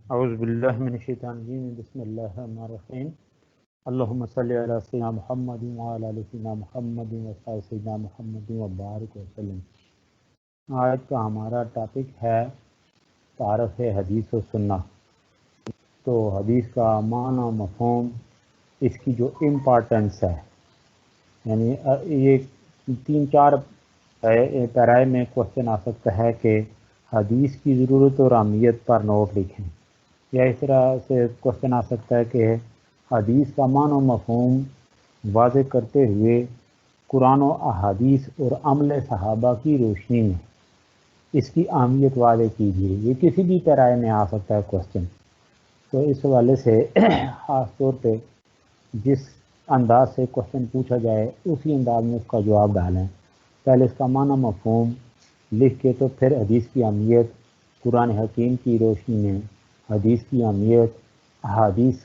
اعوذ باللہ من الشیطان الرجیم بسم اللہ الرحمن الرحیم اللہم صلی علی سیدنا محمد وعلی آل سیدنا محمد وصحبہ سیدنا محمد وبارک وسلم۔ آج کا ہمارا ٹاپک ہے تعارف حدیث و سنہ۔ تو حدیث کا معنی و مفہوم، اس کی جو امپارٹنس ہے، یعنی یہ 3-4 پیرائے میں کوشچن آ سکتا ہے کہ حدیث کی ضرورت اور اہمیت پر نوٹ لکھیں، یا اس طرح سے کوشچن آ سکتا ہے کہ حدیث کا معنی و مفہوم واضح کرتے ہوئے قرآن و احادیث اور عمل صحابہ کی روشنی میں اس کی اہمیت واضح کیجیے۔ یہ کسی بھی پیرائے میں آ سکتا ہے کوشچن۔ تو اس حوالے سے خاص طور پہ جس انداز سے کوشچن پوچھا جائے اسی انداز میں اس کا جواب ڈالیں۔ پہلے اس کا معنی مفہوم لکھ کے تو پھر حدیث کی اہمیت، قرآن حکیم کی روشنی میں حدیث کی اہمیت، احادیث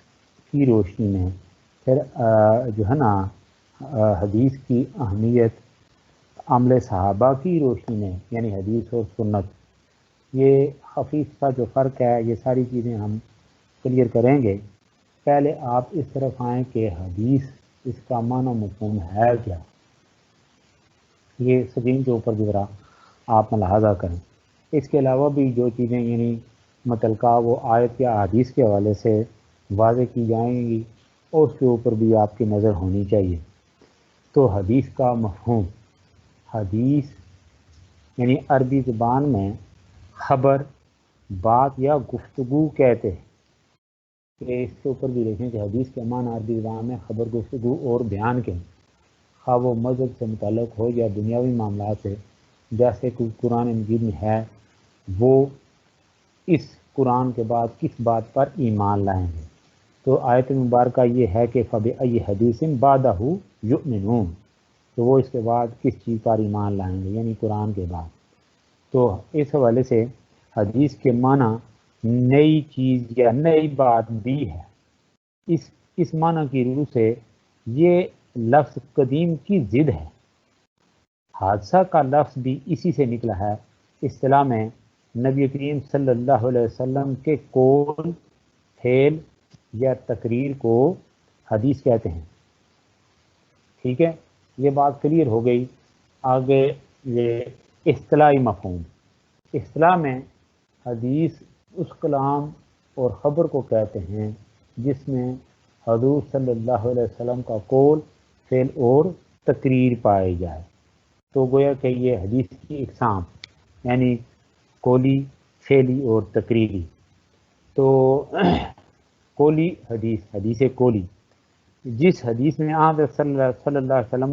کی روشنی میں پھر جو ہے نا حدیث کی اہمیت عمل صحابہ کی روشنی میں، یعنی حدیث اور سنت۔ یہ خفیف سا جو فرق ہے، یہ ساری چیزیں ہم کلیئر کریں گے۔ پہلے آپ اس طرف آئیں کہ حدیث، اس کا معنی مفہوم ہے کیا۔ یہ اسکرین کے اوپر بھی ذرا آپ ملاحظہ کریں۔ اس کے علاوہ بھی جو چیزیں یعنی متعلقہ وہ آیت یا حدیث کے حوالے سے واضح کی جائیں گی، اور اس کے اوپر بھی آپ کی نظر ہونی چاہیے۔ تو حدیث کا مفہوم، حدیث یعنی عربی زبان میں خبر، بات یا گفتگو کہتے ہیں۔ کہ اس کے اوپر بھی دیکھیں کہ حدیث کے معنی عربی زبان میں خبر، گفتگو اور بیان کے، خواہ وہ مذہب سے متعلق ہو یا دنیاوی معاملات سے، جیسے کوئی قرآن مجید میں ہے وہ اس قرآن کے بعد کس بات پر ایمان لائیں گے۔ تو آیت مبارکہ یہ ہے کہ فَبِأَيِّ حَدِيثٍ بَعْدَهُ يُؤْمِنُونَ، تو وہ اس کے بعد کس چیز پر ایمان لائیں گے، یعنی قرآن کے بعد۔ تو اس حوالے سے حدیث کے معنی نئی چیز یا نئی بات بھی ہے۔ اس معنی کی روح سے یہ لفظ قدیم کی ضد ہے۔ حادثہ کا لفظ بھی اسی سے نکلا ہے۔ اصطلاح میں نبی کریم صلی اللہ علیہ وسلم کے قول، فعل یا تقریر کو حدیث کہتے ہیں۔ ٹھیک ہے، یہ بات کلیئر ہو گئی۔ آگے یہ اصطلاحی مفہوم۔ اصطلاح میں حدیث اس کلام اور خبر کو کہتے ہیں جس میں حضور صلی اللہ علیہ وسلم کا قول، فعل اور تقریر پائے جائے۔ تو گویا کہ یہ حدیث کی اقسام، یعنی قولی، فعلی اور تقریری۔ تو قولی حدیث، حدیث قولی، جس حدیث میں آپ صلی اللہ علیہ وسلم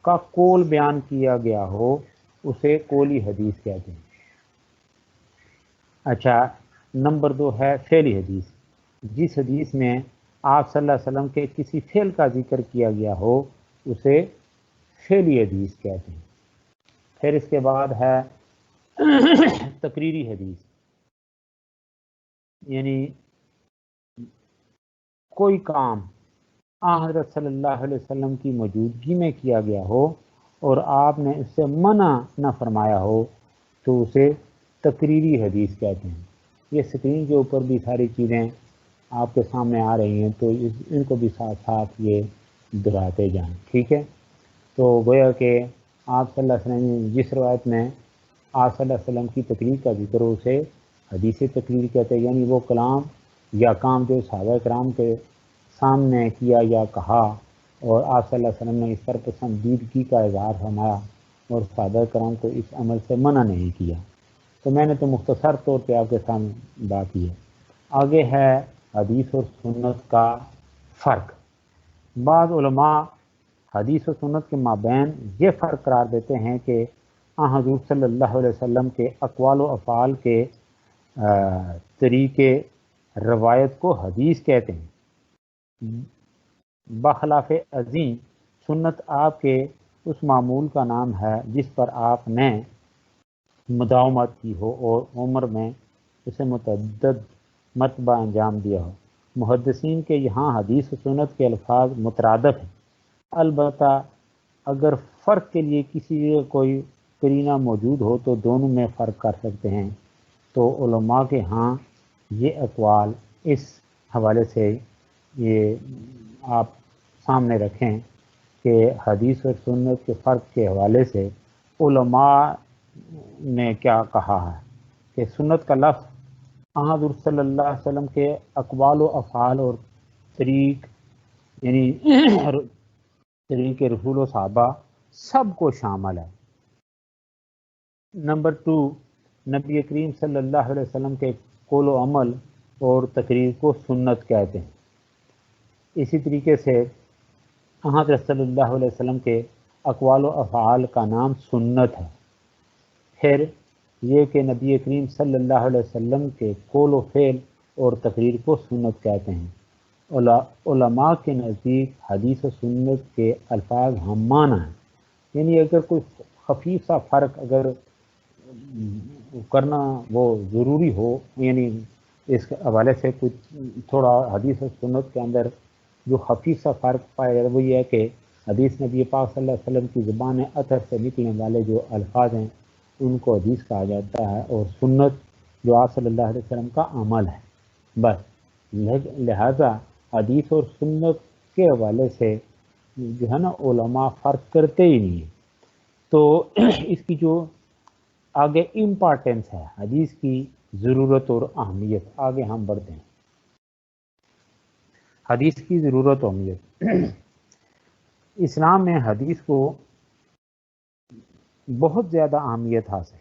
کا قول بیان کیا گیا ہو اسے قولی حدیث کہتے ہیں۔ اچھا، نمبر 2 ہے فعلی حدیث، جس حدیث میں آپ صلی اللہ علیہ وسلم کے کسی فعل کا ذکر کیا گیا ہو اسے فعلی حدیث کہتے ہیں۔ پھر اس کے بعد ہے تقریری حدیث، یعنی کوئی کام حضرت صلی اللہ علیہ وسلم کی موجودگی میں کیا گیا ہو اور آپ نے اس سے منع نہ فرمایا ہو تو اسے تقریری حدیث کہتے ہیں۔ یہ اسکرین کے اوپر بھی ساری چیزیں آپ کے سامنے آ رہی ہیں، تو ان کو بھی ساتھ ساتھ یہ دہراتے جائیں۔ ٹھیک ہے، تو گویا کہ آپ صلی اللہ علیہ وسلم جس روایت میں آپ صلی اللہ علیہ وسلم کی تقریر کا ذکر ہو اسے حدیث تقریر کہتے ہیں، یعنی وہ کلام یا کام جو صحابہ کرام کے سامنے کیا یا کہا اور آپ صلی اللہ علیہ وسلم نے اس پر پسندیدگی کا اظہار فرمایا اور صحابہ کرام کو اس عمل سے منع نہیں کیا۔ تو میں نے تو مختصر طور پہ آپ کے سامنے بات کی ہے۔ آگے ہے حدیث اور سنت کا فرق۔ بعض علماء حدیث و سنت کے مابین یہ فرق قرار دیتے ہیں کہ حضور صلی اللہ علیہ وسلم کے اقوال و افعال کے طریقے روایت کو حدیث کہتے ہیں، بخلاف عظیم سنت آپ کے اس معمول کا نام ہے جس پر آپ نے مداومت کی ہو اور عمر میں اسے متعدد مرتبہ انجام دیا ہو۔ محدثین کے یہاں حدیث و سنت کے الفاظ مترادف ہیں، البتہ اگر فرق کے لیے کسی کوئی قرینہ موجود ہو تو دونوں میں فرق کر سکتے ہیں۔ تو علماء کے ہاں یہ اقوال اس حوالے سے یہ آپ سامنے رکھیں کہ حدیث اور سنت کے فرق کے حوالے سے علماء نے کیا کہا ہے کہ سنت کا لفظ حضور صلی اللہ علیہ وسلم کے اقوال و افعال اور طریق یعنی طریق رسول و صحابہ سب کو شامل ہے۔ نمبر 2، نبی کریم صلی اللہ علیہ وسلم کے قول و عمل اور تقریر کو سنت کہتے ہیں۔ اسی طریقے سے حضرت صلی اللہ علیہ وسلم کے اقوال و افعال کا نام سنت ہے۔ پھر یہ کہ نبی کریم صلی اللہ علیہ وسلم کے قول و فعل اور تقریر کو سنت کہتے ہیں۔ علماء کے نزدیک حدیث و سنت کے الفاظ ہم معنی ہیں، یعنی اگر کوئی خفیف سا فرق اگر کرنا وہ ضروری ہو، یعنی اس حوالے سے کچھ تھوڑا حدیث و سنت کے اندر جو خفیف سا فرق پایا جاتا ہے وہ یہ ہے کہ حدیث نبی پاک صلی اللہ علیہ وسلم کی زبان اطہر سے نکلنے والے جو الفاظ ہیں ان کو حدیث کہا جاتا ہے، اور سنت جو آپ صلی اللہ علیہ وسلم کا عمل ہے۔ بس لہذا حدیث اور سنت کے حوالے سے جو ہے نا علماء فرق کرتے ہی نہیں ہیں۔ تو اس کی جو آگے امپارٹینس ہے، حدیث کی ضرورت اور اہمیت، آگے ہم بڑھتے ہیں۔ حدیث کی ضرورت و اہمیت، اسلام میں حدیث کو بہت زیادہ اہمیت حاصل ہے،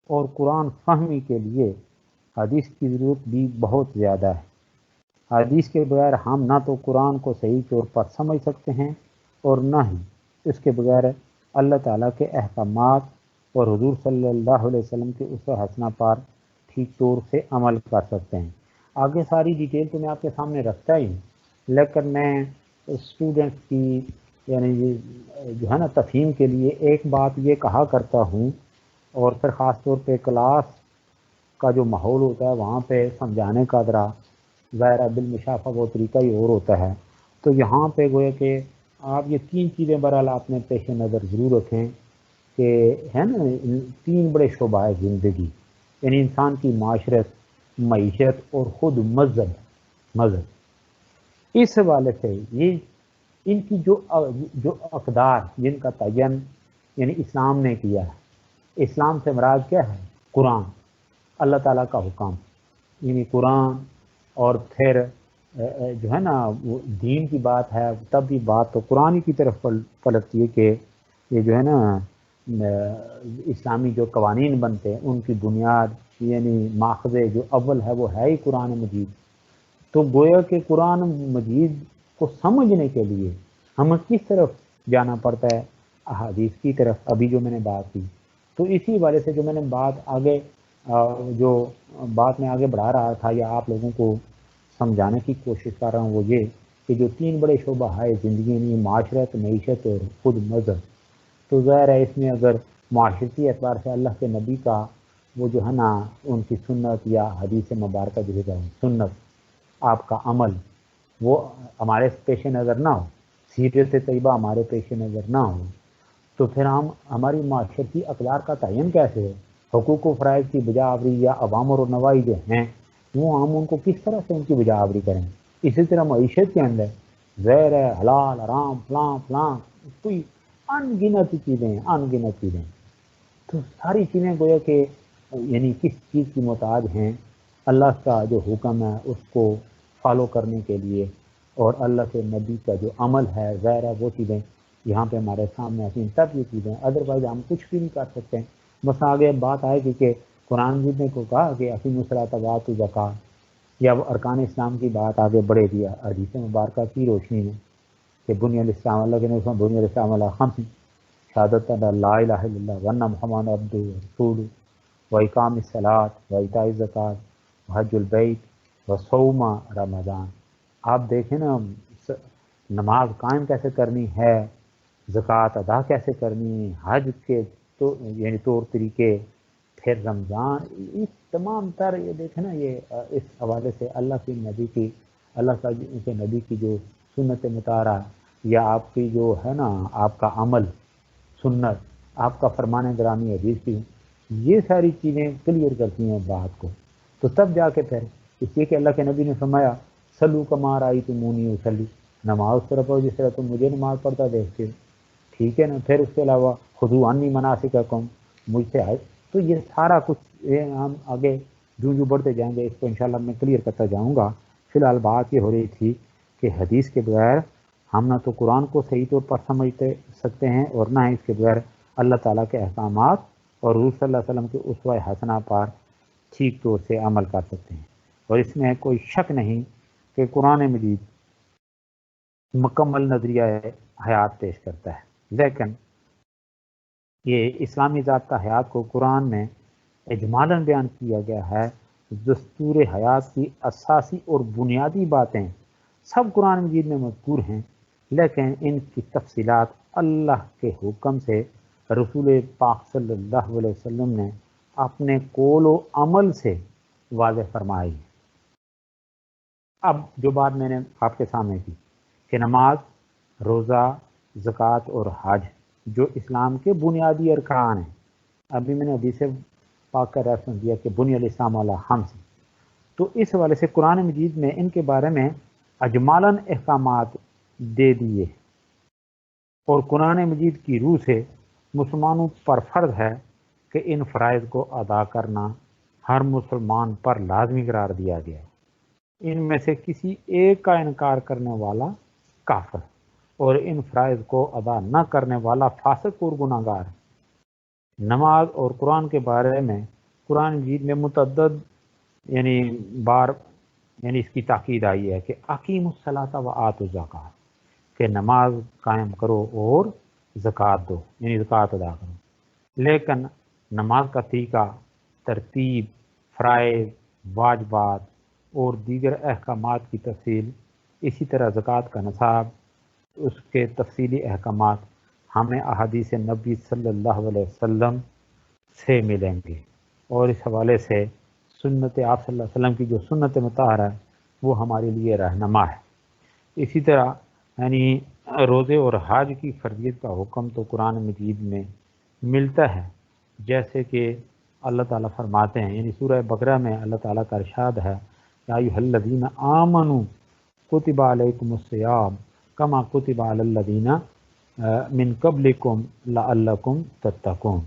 اور قرآن فہمی کے لیے حدیث کی ضرورت بھی بہت زیادہ ہے۔ حدیث کے بغیر ہم نہ تو قرآن کو صحیح طور پر سمجھ سکتے ہیں اور نہ ہی اس کے بغیر اللہ تعالیٰ کے احکامات اور حضور صلی اللہ علیہ وسلم کے اسوہ حسنہ پر ٹھیک طور سے عمل کر سکتے ہیں۔ آگے ساری ڈیٹیل تو میں آپ کے سامنے رکھتا ہی ہوں، لیکن میں اسٹوڈنٹس کی یعنی جو ہے نا تفہیم کے لیے ایک بات یہ کہا کرتا ہوں، اور پھر خاص طور پہ کلاس کا جو ماحول ہوتا ہے وہاں پہ سمجھانے کا ذرا ظاہرہ بالمشافہ وہ طریقہ ہی اور ہوتا ہے۔ تو یہاں پہ گویا کہ آپ یہ 3 چیزیں بہرحال آپ نے پیش نظر ضرور رکھیں کہ ہے نا 3 بڑے شعبہ ہے زندگی، یعنی انسان کی معاشرت، معیشت اور خود مذہب۔ اس حوالے سے یہ ان کی جو اقدار جن کا تعین یعنی اسلام نے کیا ہے، اسلام سے مراد کیا ہے؟ قرآن، اللہ تعالیٰ کا حکم، یعنی قرآن، اور پھر جو ہے نا وہ دین کی بات ہے تب بھی بات تو قرآن کی طرف پلٹتی ہے کہ یہ جو ہے نا اسلامی جو قوانین بنتے ہیں ان کی بنیاد یعنی ماخذ جو اول ہے وہ ہے ہی قرآن مجید۔ تو گویا کہ قرآن مجید کو سمجھنے کے لیے ہمیں کس طرف جانا پڑتا ہے؟ احادیث کی طرف، ابھی جو میں نے بات کی۔ تو اسی وجہ سے جو میں نے بات آگے جو بات میں آگے بڑھا رہا تھا یا آپ لوگوں کو سمجھانے کی کوشش کر رہا ہوں وہ یہ کہ جو 3 بڑے شعبہ ہے زندگی یعنی معاشرت، معیشت اور خود مذہب، تو ظاہر ہے اس میں اگر معاشرتی اعتبار سے اللہ کے نبی کا وہ جو ہے نا ان کی سنت یا حدیث مبارکہ جسے کہیں سنت، آپ کا عمل وہ ہمارے پیش نظر نہ ہو، سیرت طیبہ ہمارے پیش نظر نہ ہو، تو پھر ہماری معاشرتی اقدار کا تعین کیسے ہے؟ حقوق و فرائض کی بجاوری یا اوامر و نواہی جو ہیں وہ ہم ان کو کس طرح سے ان کی بجاوری کریں؟ اسی طرح معیشت کے اندر زہر ہے، حلال حرام فلاں کوئی انگنت چیزیں، تو ساری چیزیں گویا کہ یعنی کس چیز کی محتاج ہیں؟ اللہ کا جو حکم ہے اس کو فالو کرنے کے لیے، اور اللہ کے نبی کا جو عمل ہے ظاہر ہے وہ چیزیں یہاں پہ ہمارے سامنے آتی ہیں، تب یہ چیزیں ادروائز ہم کچھ بھی نہیں کر سکتے ہیں۔ بس آگے بات آئے گی کہ قرآن مجید نے کو کہا کہ اقیموا الصلاۃ وآتوا الزکوٰۃ، یا وہ ارکان اسلام کی بات آگے بڑھے دیا حدیث مبارکہ کی روشنی میں کہ بنی الاسلام، اللہ کے نبی بنی الاسلام علی خمس، شہادت ان لا الہ الا اللہ وان محمد عبدہ ورسولہ واقام الصلاۃ وایتاء الزکوٰۃ وحج البیت وصوم رمضان۔ آپ دیکھیں نا نماز قائم کیسے کرنی ہے، زکوٰۃ ادا کیسے کرنی ہے، حج کے تو یعنی طور طریقے، پھر رمضان، اس تمام تر یہ دیکھیں نا یہ اس حوالے سے اللہ کے نبی کی جو سنت مطالعہ یا آپ کی جو ہے نا آپ کا عمل سنت، آپ کا فرمان گرامی حدیث کی، یہ ساری چیزیں کلیئر کرتی ہیں بات کو۔ تو تب جا کے پھر اس لیے کہ اللہ کے نبی نے فرمایا سلو کما رأیتمونی اصلی، نماز اس طرح پڑھو جس طرح تم مجھے نماز پڑھتا دیکھتے ہو، ٹھیک ہے نا. پھر اس کے علاوہ خذوا عنی مناسککم، مجھ سے آئے. تو یہ سارا کچھ ہم آگے جو بڑھتے جائیں گے اس کو انشاءاللہ میں کلیئر کرتا جاؤں گا. فی الحال بات یہ ہو رہی تھی کہ حدیث کے بغیر ہم نہ تو قرآن کو صحیح طور پر سمجھتے سکتے ہیں اور نہ ہی اس کے بغیر اللہ تعالیٰ کے احکامات اور حضور صلی اللہ علیہ وسلم کے اسوہ حسنہ پر ٹھیک طور سے عمل کر سکتے ہیں. اور اس میں کوئی شک نہیں کہ قرآن مجید مکمل نظریہ حیات پیش کرتا ہے، لیکن یہ اسلامی ضابطہ حیات کو قرآن میں اجمالاً بیان کیا گیا ہے. دستور حیات کی اساسی اور بنیادی باتیں سب قرآن مجید میں مذکور ہیں، لیکن ان کی تفصیلات اللہ کے حکم سے رسول پاک صلی اللہ علیہ وسلم نے اپنے قول و عمل سے واضح فرمائی. اب جو بات میں نے آپ کے سامنے کی کہ نماز، روزہ، زکوٰۃ اور حج جو اسلام کے بنیادی ارکان ہیں، ابھی میں نے حدیث پاک کا ریفرنس دیا کہ بنی الاسلام علی خمس، تو اس حوالے سے قرآن مجید میں ان کے بارے میں اجمالاً احکامات دے دیے، اور قرآن مجید کی روح سے مسلمانوں پر فرض ہے کہ ان فرائض کو ادا کرنا ہر مسلمان پر لازمی قرار دیا گیا ہے. ان میں سے کسی ایک کا انکار کرنے والا کافر اور ان فرائض کو ادا نہ کرنے والا فاسق اور گناہ گار ہے. نماز اور قرآن کے بارے میں قرآن مجید میں متعدد بار اس کی تاکید آئی ہے کہ اقیموا الصلاۃ و آتوا الزکوٰۃ، کہ نماز قائم کرو اور زکوٰۃ دو، زکوٰۃ ادا کرو. لیکن نماز کا طریقہ، ترتیب، فرائض، واجبات اور دیگر احکامات کی تفصیل، اسی طرح زکوٰۃ کا نصاب، اس کے تفصیلی احکامات ہمیں احادیث نبی صلی اللہ علیہ وسلم سے ملیں گے، اور اس حوالے سے سنت آپ صلی اللہ علیہ وسلم کی جو سنت مطہرہ ہے وہ ہمارے لیے رہنما ہے. اسی طرح روزے اور حج کی فرضیت کا حکم تو قرآن مجید میں ملتا ہے، جیسے کہ اللہ تعالیٰ فرماتے ہیں، سورہ بقرہ میں اللہ تعالیٰ کا ارشاد ہے یا ایھا الذین آمنوا کتب علیکم الصیام کما کتب علی الذین من قبلکم لعلکم تتقون،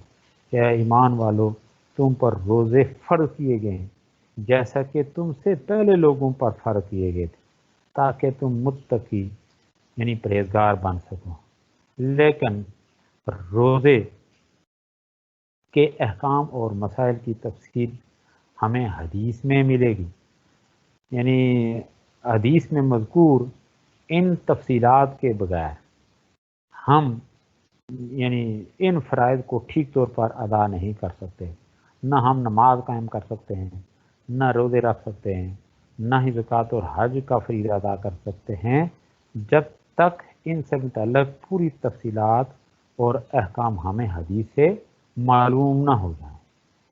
کہ ایمان والو تم پر روزے فرض کیے گئے ہیں جیسا کہ تم سے پہلے لوگوں پر فرض کیے گئے تھے تاکہ تم متقی پرہیزگار بن سکو. لیکن روزے کے احکام اور مسائل کی تفصیل ہمیں حدیث میں ملے گی، حدیث میں مذکور ان تفصیلات کے بغیر ہم ان فرائض کو ٹھیک طور پر ادا نہیں کر سکتے. نہ ہم نماز قائم کر سکتے ہیں، نہ روزے رکھ سکتے ہیں، نہ ہی زکوٰۃ اور حج کا فریضہ ادا کر سکتے ہیں جب تک ان سے متعلق پوری تفصیلات اور احکام ہمیں حدیث سے معلوم نہ ہو جائیں.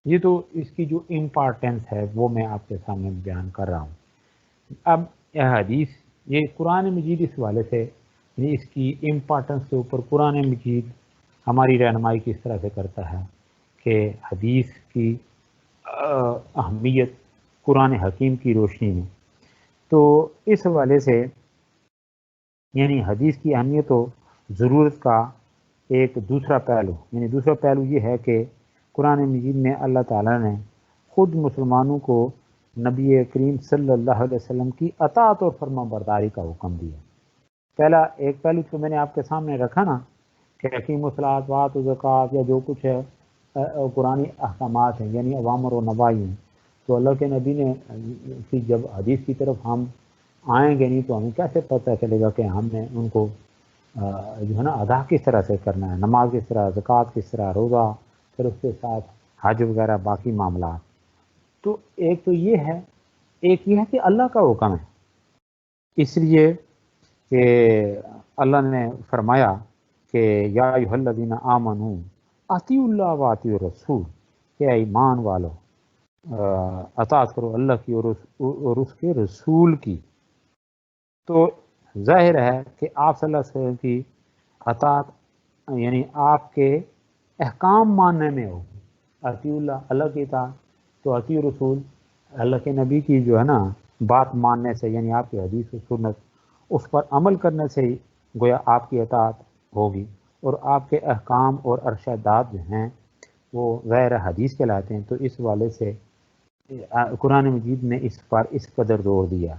یہ تو اس کی جو امپارٹنس ہے وہ میں آپ کے سامنے بیان کر رہا ہوں. اب یہ حدیث، یہ قرآن مجید اس حوالے سے اس کی امپارٹنس کے اوپر قرآن مجید ہماری رہنمائی کس طرح سے کرتا ہے کہ حدیث کی اہمیت قرآن حکیم کی روشنی میں. تو اس حوالے سے حدیث کی اہمیت و ضرورت کا ایک دوسرا پہلو یہ ہے کہ قرآن مجید میں اللہ تعالیٰ نے خود مسلمانوں کو نبی کریم صلی اللہ علیہ وسلم کی اطاعت اور فرما برداری کا حکم دیا. پہلا ایک پہلو تو میں نے آپ کے سامنے رکھا نا کہ اقیموا الصلاۃ وآتوا الزکوٰۃ یا جو کچھ ہے قرآنی احکامات ہیں اوامر و نواہی ہیں. تو اللہ کے نبی نے جب حدیث کی طرف ہم آئیں گے نہیں تو ہمیں کیسے پتہ چلے گا کہ ہم نے ان کو ادا کس طرح سے کرنا ہے، نماز کس طرح، زکوٰۃ کس طرح، روزہ، پھر اس کے ساتھ حج وغیرہ باقی معاملات. تو ایک تو یہ ہے، ایک یہ ہے کہ اللہ کا حکم ہے، اس لیے کہ اللہ نے فرمایا کہ یا ایھا الذین آمنوا اطیعوا اللہ واطیعوا الرسول، کہ ایمان والو اطاعت کرو اللہ کی اور اس کے رسول کی. تو ظاہر ہے کہ آپ صلی اللہ علیہ وسلم کی اطاعت آپ کے احکام ماننے میں ہوگی. اطیعوا اللہ، اللہ کی اطاعت، تو اطیعوا الرسول، اللہ کے نبی کی جو ہے نا بات ماننے سے، یعنی آپ کی حدیث و سنت، اس پر عمل کرنے سے ہی گویا آپ کی اطاعت ہوگی، اور آپ کے احکام اور ارشادات جو ہیں وہ غیر حدیث کہلاتے ہیں۔ تو اس والے سے قرآن مجید نے اس پر اس قدر زور دیا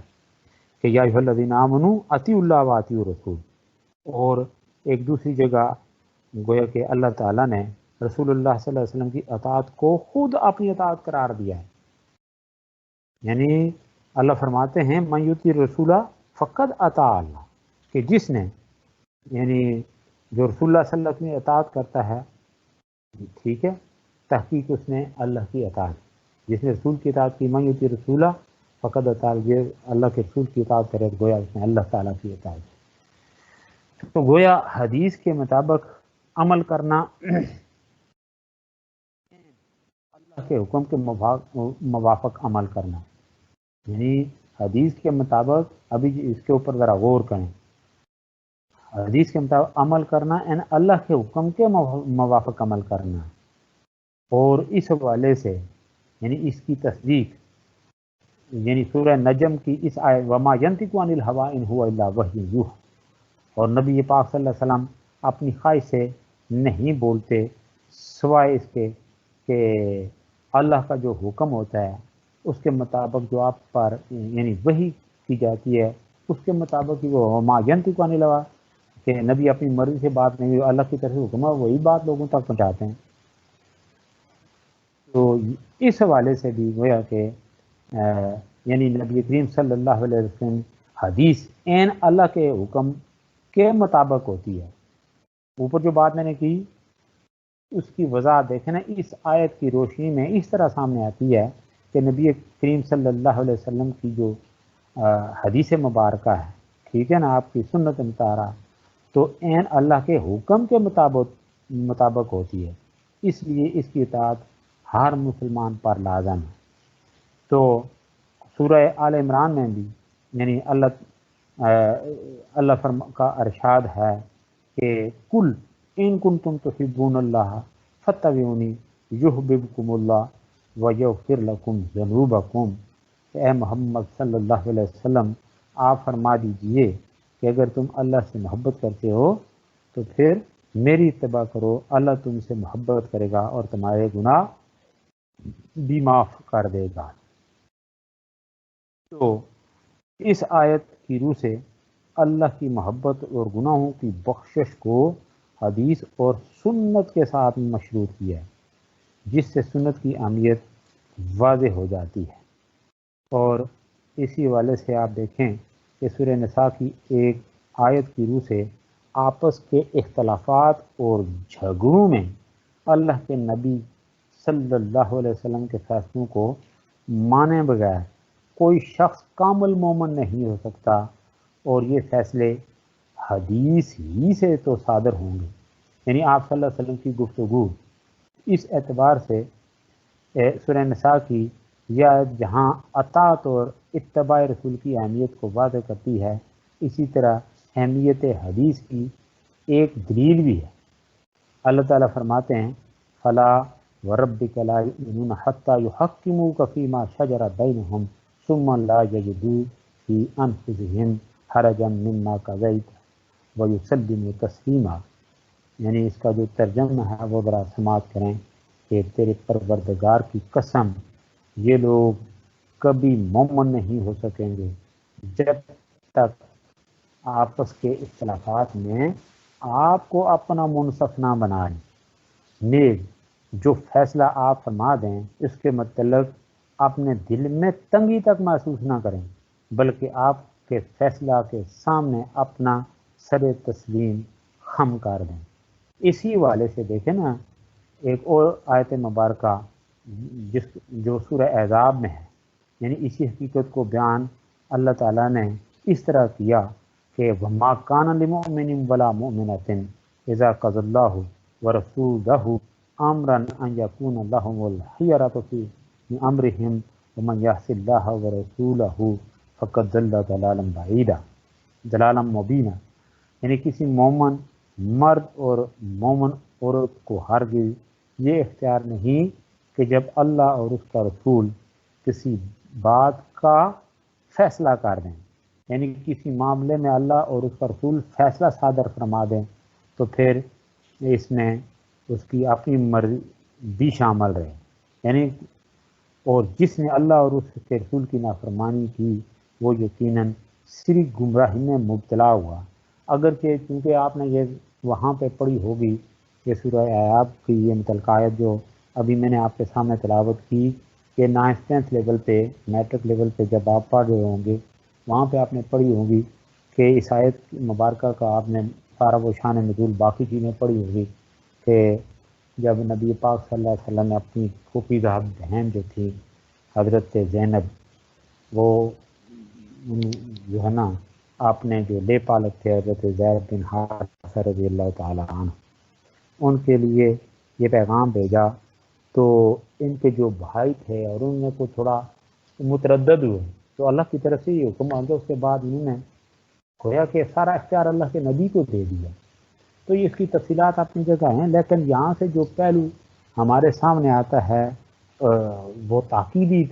کہ یا ایھا الذین آمنوا اطیعوا اللہ و اطیعوا الرسول، اور ایک دوسری جگہ گویا کہ اللہ تعالیٰ نے رسول اللہ صلی اللہ علیہ وسلم کی اطاعت کو خود اپنی اطاعت قرار دیا ہے۔ یعنی اللہ فرماتے ہیں من یطیع الرسول فقد اطاع اللہ، کہ جس نے، یعنی جو رسول اللہ صلی اللہ علیہ وسلم کی اطاعت کرتا ہے، ٹھیک ہے، تحقیق اس نے اللہ کی اطاعت، جس نے رسول کی اطاعت کی، من یطیع الرسول فقد اطاع، یہ اللہ کے رسول کی اطاعت کرے تو گویا اس نے اللہ تعالیٰ کی اطاعت کی۔ تو گویا حدیث کے مطابق عمل کرنا، اللہ کے حکم کے موافق عمل کرنا، یعنی حدیث کے مطابق، ابھی اس کے اوپر ذرا غور کریں، حدیث کے مطابق عمل کرنا یعنی اللہ کے حکم کے موافق عمل کرنا، اور اس حوالے سے یعنی اس کی تصدیق، یعنی سورہ نجم کی اس آیت وما ینطق عن الہوی ان هو الا وحی یوحی، اور نبی پاک صلی اللہ علیہ وسلم اپنی خواہش سے نہیں بولتے سوائے اس کے کہ اللہ کا جو حکم ہوتا ہے اس کے مطابق جو آپ پر یعنی وحی کی جاتی ہے اس کے مطابق ہی وہ وما ینطق عن الہوی، کہ نبی اپنی مرضی سے بات نہیں، اللہ کی طرف سے حکم ہے وہی بات لوگوں تک پہنچاتے ہیں۔ تو اس حوالے سے بھی گویا کہ یعنی نبی کریم صلی اللہ علیہ وسلم حدیث عین اللہ کے حکم کے مطابق ہوتی ہے۔ اوپر جو بات میں نے کی اس کی وضاحت دیکھیں نا، اس آیت کی روشنی میں اس طرح سامنے آتی ہے کہ نبی کریم صلی اللہ علیہ وسلم کی جو حدیث مبارکہ ہے، ٹھیک ہے نا، آپ کی سنت مطہرہ، تو عین اللہ کے حکم کے مطابق ہوتی ہے، اس لیے اس کی اطاعت ہر مسلمان پر لازم ہے۔ تو سورہ آل عمران میں بھی یعنی اللہ کا ارشاد ہے کہ کل ان کنتم تحبون اللہ فاتبعونی یحببکم اللہ ویغفر لکم ذنوبکم، اے محمد صلی اللہ علیہ وسلم آپ فرما دیجئے کہ اگر تم اللہ سے محبت کرتے ہو تو پھر میری اتباع کرو، اللہ تم سے محبت کرے گا اور تمہارے گناہ بھی معاف کر دے گا۔ تو اس آیت کی روح سے اللہ کی محبت اور گناہوں کی بخشش کو حدیث اور سنت کے ساتھ مشروط کیا ہے، جس سے سنت کی اہمیت واضح ہو جاتی ہے۔ اور اسی والے سے آپ دیکھیں کہ سورہ نساء کی ایک آیت کی روح سے آپس کے اختلافات اور جھگڑوں میں اللہ کے نبی صلی اللہ علیہ وسلم کے فیصلوں کو مانے بغیر کوئی شخص کامل مومن نہیں ہو سکتا، اور یہ فیصلے حدیث ہی سے تو صادر ہوں گے۔ یعنی آپ صلی اللہ علیہ وسلم کی گفتگو اس اعتبار سے سورہ نساء کی یا جہاں اطاعت اور اتباع رسول کی اہمیت کو واضح کرتی ہے، اسی طرح اہمیت حدیث کی ایک دلیل بھی ہے۔ اللہ تعالیٰ فرماتے ہیں فلا وربک لا یؤمنون حتی یحکموک فیما شجر بینہم ثم لا یجدوا فی انفسہم حرجا مما قضیت ویسلموا تسلیما، یعنی اس کا جو ترجمہ ہے وہ ذرا سماعت کریں کہ تیرے پروردگار کی قسم یہ لوگ کبھی مومن نہیں ہو سکیں گے جب تک آپس کے اختلافات میں آپ کو اپنا منصف نہ بنائیں، نیز جو فیصلہ آپ فرما دیں اس کے متعلق اپنے دل میں تنگی تک محسوس نہ کریں، بلکہ آپ کے فیصلہ کے سامنے اپنا سر تسلیم خم کر دیں۔ اسی والے سے دیکھیں نا ایک اور آیت مبارکہ جو سورہ احزاب میں ہے، یعنی اسی حقیقت کو بیان اللہ تعالیٰ نے اس طرح کیا کہ وَمَا كَانَ لِمُؤْمِنٍ وَلَا مُؤْمِنَةٍ إِذَا قَضَى اللَّهُ وَرَسُولُهُ أَمْرًا أَن يَكُونَ لَهُمُ الْخِيَرَةُ مِنْ أَمْرِهِمْ وَمَنْ يَعْصِ اللَّهَ وَرَسُولَهُ فَقَدْ ضَلَّ ضَلَالًا بَعِيدًا، ضلالا مبینہ، یعنی کسی مومن مرد اور مومن عورت کو ہرگز یہ اختیار نہیں کہ جب اللہ اور اس کا رسول کسی بات کا فیصلہ کر دیں، یعنی کسی معاملے میں اللہ اور اس کا رسول فیصلہ صادر فرما دیں تو پھر اس میں اس کی اپنی مرضی بھی شامل رہے، یعنی اور جس نے اللہ اور اس کے رسول کی نافرمانی کی وہ یقیناً صرف گمراہی میں مبتلا ہوا۔ اگرچہ چونکہ آپ نے یہ وہاں پہ پڑھی ہوگی کہ سورہ اعراف کی یہ متعلقہ آیت جو ابھی میں نے آپ کے سامنے تلاوت کی کہ 9th لیول پہ میٹرک لیول پہ جب آپ پڑھ رہے ہوں گے وہاں پہ آپ نے پڑھی ہوگی کہ اس آیت مبارکہ کا آپ نے سارا و شان نزول باقی چیزیں پڑھی ہوگی کہ جب نبی پاک صلی اللہ علیہ وسلم نے اپنی پھوپھیزاد بہن جو تھی حضرت زینب، وہ جو ہے نا آپ نے جو لے پالک تھے حضرت زید بن حارثہ رضی اللہ تعالی عنہ، ان کے لیے یہ پیغام بھیجا تو ان کے جو بھائی تھے اور ان میں کو تھوڑا متردد ہوئے تو اللہ کی طرف سے یہ حکم آ گیا، اس کے بعد انہوں نے گویا کہ سارا اختیار اللہ کے نبی کو دے دیا۔ تو یہ اس کی تفصیلات اپنی جگہ ہیں، لیکن یہاں سے جو پہلو ہمارے سامنے آتا ہے وہ تاکیدی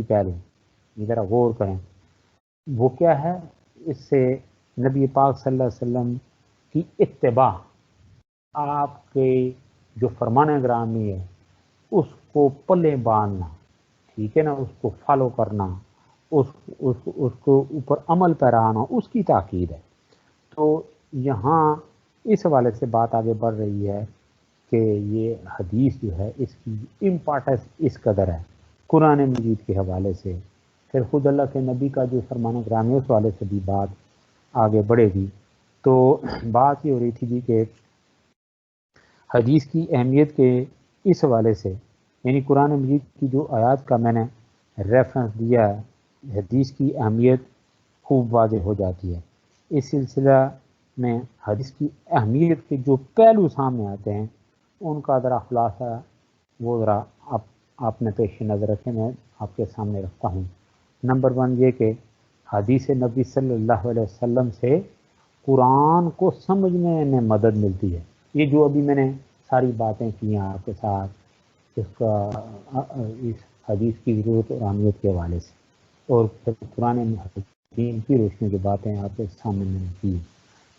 پہلو ذرا غور کریں، وہ کیا ہے؟ اس سے نبی پاک صلی اللہ علیہ وسلم کی اتباع، آپ کے جو فرمان گرامی ہے اس کو پلے باندھنا، ٹھیک ہے نا، اس کو فالو کرنا، اس کو اوپر عمل پیرانا، اس کی تاکید ہے۔ تو یہاں اس حوالے سے بات آگے بڑھ رہی ہے کہ یہ حدیث جو ہے اس کی امپارٹنس اس قدر ہے قرآن مجید کے حوالے سے، پھر خود اللہ کے نبی کا جو فرمان گرامی ہے اس حوالے سے بھی بات آگے بڑھے گی۔ تو بات یہ ہو رہی تھی جی کہ حدیث کی اہمیت کے اس حوالے سے، یعنی قرآن مجید کی جو آیات کا میں نے ریفرنس دیا ہے، حدیث کی اہمیت خوب واضح ہو جاتی ہے۔ اس سلسلہ میں حدیث کی اہمیت کے جو پہلو سامنے آتے ہیں ان کا ذرا خلاصہ وہ ذرا آپ نے پیش نظر رکھے، میں آپ کے سامنے رکھتا ہوں۔ نمبر 1 یہ کہ حدیث نبی صلی اللہ علیہ وسلم سے قرآن کو سمجھنے میں مدد ملتی ہے۔ یہ جو ابھی میں نے ساری باتیں کی ہیں آپ کے ساتھ اس حدیث کی ضرورت اور اہمیت کے حوالے سے، اور پھر قرآن حکیم کی روشنی کی باتیں آپ کے سامنے میں نے کی۔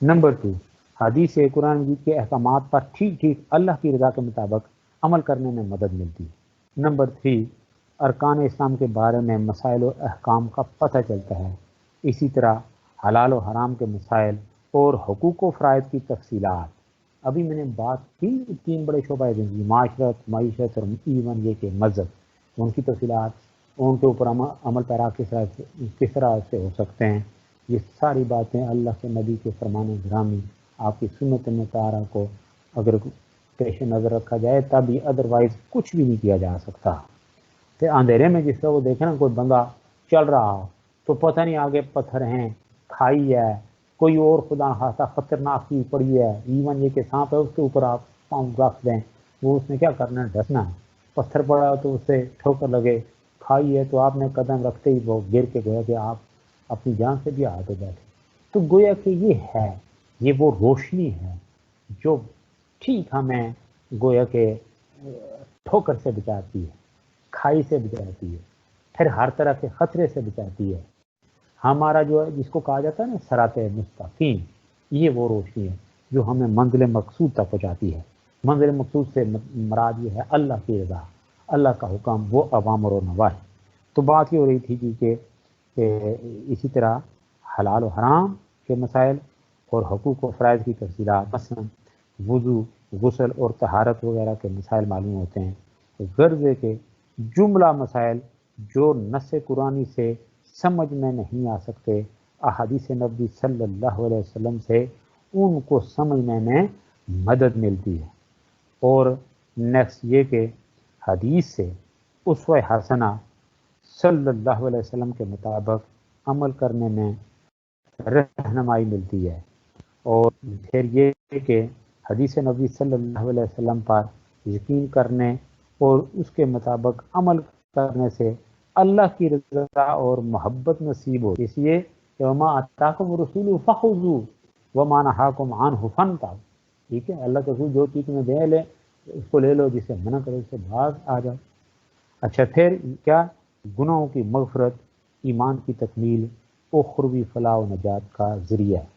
نمبر 2، حدیث قرآن مجید کے احکامات پر ٹھیک اللہ کی رضا کے مطابق عمل کرنے میں مدد ملتی ہے۔ نمبر 3، ارکان اسلام کے بارے میں مسائل و احکام کا پتہ چلتا ہے۔ اسی طرح حلال و حرام کے مسائل اور حقوق و فرائض کی تفصیلات، ابھی میں نے بات کی 3 بڑے شعبہ زندگی، معاشرت، معیشت اور ایون یہ کہ مذہب، ان کی تفصیلات، ان کے اوپر عمل پیرا کس طرح سے ہو سکتے ہیں، یہ ساری باتیں اللہ کے نبی کے فرمان گرامی آپ کی سنت مطہرہ کو اگر پیش نظر رکھا جائے تب ہی، ادروائز کچھ بھی نہیں کیا جا سکتا۔ پھر اندھیرے میں جس طرح وہ دیکھیں نا کوئی بندہ چل رہا ہو تو پتہ نہیں آگے پتھر ہیں، کھائی ہے، کوئی اور خدا خاصا خطرناک چیز پڑی ہے، ایون یہ کہ سانپ ہے، اس کے اوپر آپ پاؤں رکھ دیں، وہ اس نے کیا کرنا ہے؟ ڈسنا ہے۔ پتھر پڑا تو اس سے ٹھوکر لگے، کھائی ہے تو آپ نے قدم رکھتے ہی وہ گر کے گویا کہ آپ اپنی جان سے بھی ہاتھ ہو بیٹھے۔ تو گویا کہ یہ وہ روشنی ہے جو ٹھیک ہمیں گویا کہ ٹھوکر سے بچاتی ہے، کھائی سے بچاتی ہے، پھر ہر طرح کے خطرے سے بچاتی ہے۔ ہمارا جو ہے جس کو کہا جاتا ہے نا صراط مستقیم، یہ وہ روشنی ہے جو ہمیں منزل مقصود تک پہنچاتی ہے۔ منزل مقصود سے مراد یہ ہے اللہ کی رضا، اللہ کا حکم، وہ اوامر و نواہی۔ تو بات یہ ہو رہی تھی کہ اسی طرح حلال و حرام کے مسائل اور حقوق و فرائض کی تفصیلات، مثلا وضو، غسل اور طہارت وغیرہ کے مسائل معلوم ہوتے ہیں۔ غرض کے جملہ مسائل جو نص قرآنی سے سمجھ میں نہیں آ سکتے، احادیث نبی صلی اللہ علیہ وسلم سے ان کو سمجھنے میں مدد ملتی ہے۔ اور نیکسٹ یہ کہ حدیث سے اسوہ حسنہ صلی اللہ علیہ وسلم کے مطابق عمل کرنے میں رہنمائی ملتی ہے۔ اور پھر یہ کہ حدیث نبی صلی اللہ علیہ وسلم پر یقین کرنے اور اس کے مطابق عمل کرنے سے اللہ کی رضا اور محبت نصیب ہو، اس لیے کہ وما آتاکم الرسول فخذوہ وما نہاکم عنہ فانتہوا، ٹھیک ہے، اللہ کے رسول جو چیز تمہیں دے لے اس کو لے لو، جسے منع کرے اس سے بھاگ آ جاؤ۔ اچھا پھر کیا گناہوں کی مغفرت، ایمان کی تکمیل، اخروی فلاح و نجات کا ذریعہ ہے۔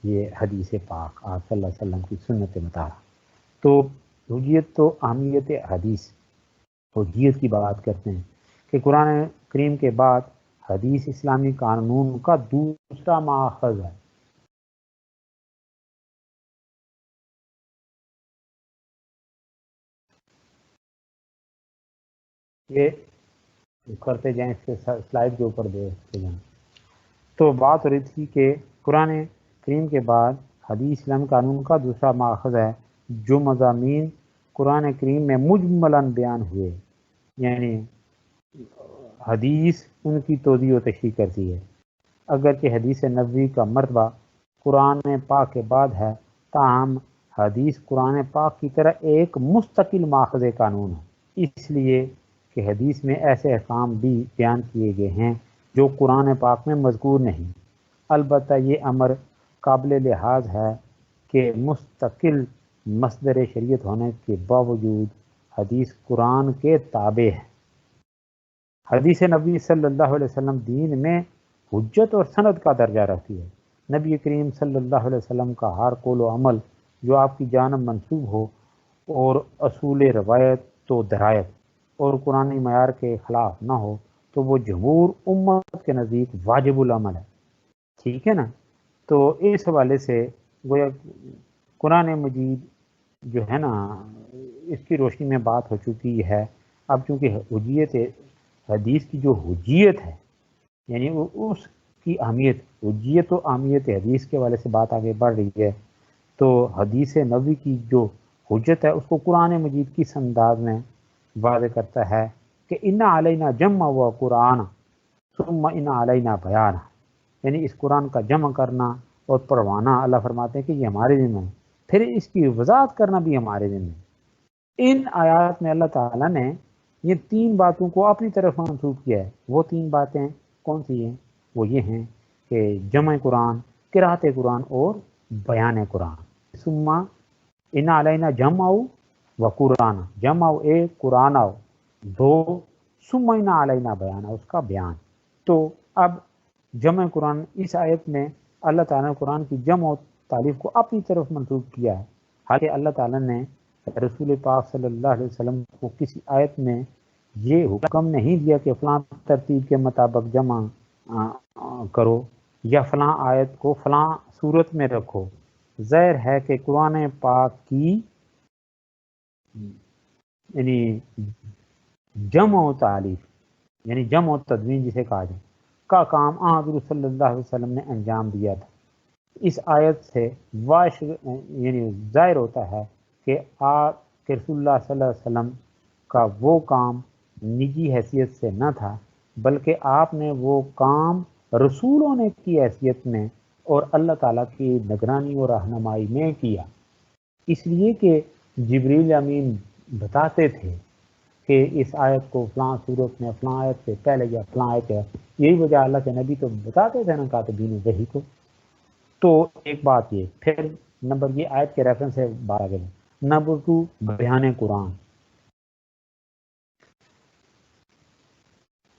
یہ حدیث پاک آپ صلی اللہ علیہ وسلم کی سنت مطالعہ۔ تو حجیت تو اہمیت حدیث، حجیت کی بات کرتے ہیں کہ قرآن کریم کے بعد حدیث اسلامی قانون کا دوسرا ماخذ ہے۔ یہ کرتے جائیں، اس کے سلائڈ کے اوپر دیکھتے جائیں۔ تو بات ہو رہی تھی کہ قرآن کریم کے بعد حدیث اسلامی قانون کا دوسرا ماخذ ہے جو مضامین قرآن کریم میں مجملاً بیان ہوئے، یعنی حدیث ان کی توضیح و تشریح کرتی ہے۔ اگرچہ حدیث نبوی کا مرتبہ قرآن پاک کے بعد ہے، تاہم حدیث قرآن پاک کی طرح ایک مستقل ماخذ قانون ہے، اس لیے کہ حدیث میں ایسے احکام بھی بیان کیے گئے ہیں جو قرآن پاک میں مذکور نہیں۔ البتہ یہ امر قابل لحاظ ہے کہ مستقل مصدر شریعت ہونے کے باوجود حدیث قرآن کے تابع ہے۔ حدیث نبی صلی اللہ علیہ وسلم دین میں حجت اور سند کا درجہ رکھتی ہے۔ نبی کریم صلی اللہ علیہ وسلم کا ہر قول و عمل جو آپ کی جانب منسوب ہو اور اصول روایت و درایت اور قرآنی معیار کے خلاف نہ ہو تو وہ جمہور امت کے نزدیک واجب العمل ہے۔ ٹھیک ہے نا؟ تو اس حوالے سے گویا قرآن مجید جو ہے نا، اس کی روشنی میں بات ہو چکی ہے۔ اب چونکہ حجیت حدیث کی جو حجیت ہے، یعنی اس کی اہمیت، حجیت و اہمیت حدیث کے حوالے سے بات آگے بڑھ رہی ہے، تو حدیث نبوی کی جو حجت ہے اس کو قرآن مجید کی انداز میں واضح کرتا ہے کہ ان علینا جمع و قرآن ثم ان علینا بیان، یعنی اس قرآن کا جمع کرنا اور پڑھوانا اللہ فرماتے ہیں کہ یہ ہمارے ذمہ ہے، پھر اس کی وضاحت کرنا بھی ہمارے ذمہ ہے۔ ان آیات میں اللہ تعالیٰ نے یہ تین باتوں کو اپنی طرف منسوخ کیا ہے۔ وہ تین باتیں کون سی ہیں؟ وہ یہ ہیں کہ جمع قرآن، قرات قرآن اور بیان قرآن۔ ثم ان علینا جمع و قرآن، جمع ایک، قرآن دو، ثم ان علینا بیان، اس کا بیان۔ تو اب جمع قرآن، اس آیت میں اللہ تعالیٰ نے قرآن کی جمع و تالیف کو اپنی طرف منسوخ کیا ہے، حالانکہ اللہ تعالیٰ نے رسول پاک صلی اللہ علیہ وسلم کو کسی آیت میں یہ حکم نہیں دیا کہ فلاں ترتیب کے مطابق جمع کرو یا فلاں آیت کو فلاں صورت میں رکھو۔ ظاہر ہے کہ قرآن پاک کی یعنی جمع و تالیف، یعنی جمع و تدوین جسے کہا جائے، کا کام حضور صلی اللہ علیہ وسلم نے انجام دیا تھا۔ اس آیت سے یعنی ظاہر ہوتا ہے کہ آپ رسول اللہ صلی اللہ علیہ وسلم کا وہ کام نجی حیثیت سے نہ تھا، بلکہ آپ نے وہ کام رسول ہونے کی حیثیت میں اور اللہ تعالیٰ کی نگرانی اور رہنمائی میں کیا، اس لیے کہ جبریل امین بتاتے تھے کہ اس آیت کو فلاں صورت میں فلاں آیت سے پہلے یا فلاں آیت ہے۔ یہی وجہ اللہ کے نبی تو بتاتے تھے نا کاتبین وحی کو۔ تو ایک بات یہ، پھر نمبر یہ آیت کے ریفرنس سے بات آگے۔ نمبر 2 بیان قرآن۔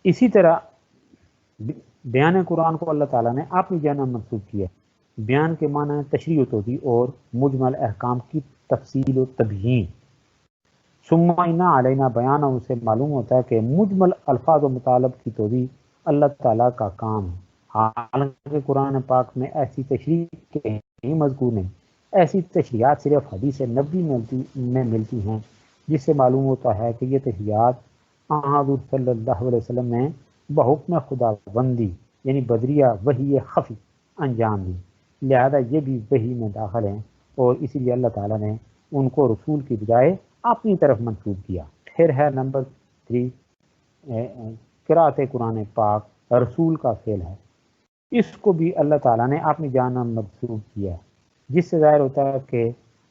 اسی طرح بیان قرآن کو اللہ تعالیٰ نے اپنی جانب منسوخ کیا۔ بیان کے معنی تشریح و توضیح اور مجمل احکام کی تفصیل و تبیین۔ ثم ان علینا بیان، اسے معلوم ہوتا ہے کہ مجمل الفاظ و مطالب کی توضیح اللہ تعالیٰ کا کام ہے، حالانکہ قرآن پاک میں ایسی تشریح کے نہیں مذکور نہیں۔ ایسی تشریحات صرف حدیث نبوی میں ملتی ہیں، جس سے معلوم ہوتا ہے کہ یہ تشریحات حضور صلی اللہ علیہ وسلم نے بحکم خدا بندی یعنی بدریہ وحی خفی انجام دی، لہذا یہ بھی وحی میں داخل ہیں، اور اسی لیے اللہ تعالیٰ نے ان کو رسول کی بجائے اپنی طرف منسوب کیا۔ پھر ہے نمبر 3 قرات قرآن پاک، رسول کا فعل ہے، اس کو بھی اللہ تعالیٰ نے اپنی جانب منسوب کیا، جس سے ظاہر ہوتا ہے کہ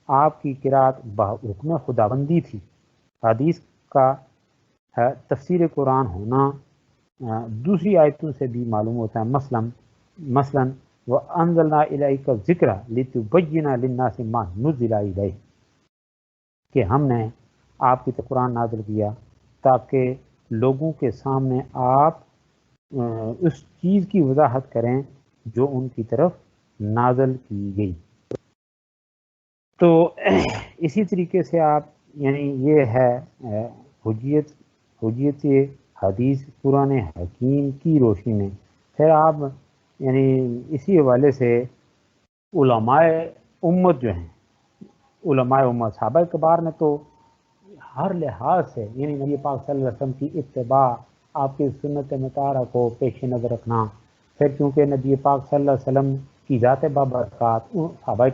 آپ کی قرات بحکم خداوندی تھی۔ حدیث کا تفسیر قرآن ہونا دوسری آیتوں سے بھی معلوم ہوتا ہے، مثلا وَأَنزَلْنَا إِلَيْكَ الذِّكْرَ لِتُبَيِّنَ لِلنَّاسِ مَا نُزِّلَ إِلَيْهِمْ، کہ ہم نے آپ کی قرآن نازل کیا تاکہ لوگوں کے سامنے آپ اس چیز کی وضاحت کریں جو ان کی طرف نازل کی گئی. تو اسی طریقے سے آپ یعنی یہ ہے حجیت حدیث قرآن حکیم کی روشنی میں. پھر آپ یعنی اسی حوالے سے علماء امت جو ہیں، علماء امت صحابہ کبار نے تو ہر لحاظ سے یعنی نبی پاک صلی اللہ علیہ وسلم کی اتباع، آپ کی سنت مطالعہ کو پیش نظر رکھنا. پھر چونکہ نبی پاک صلی اللہ علیہ وسلم کی ذات بابرکات صحابہ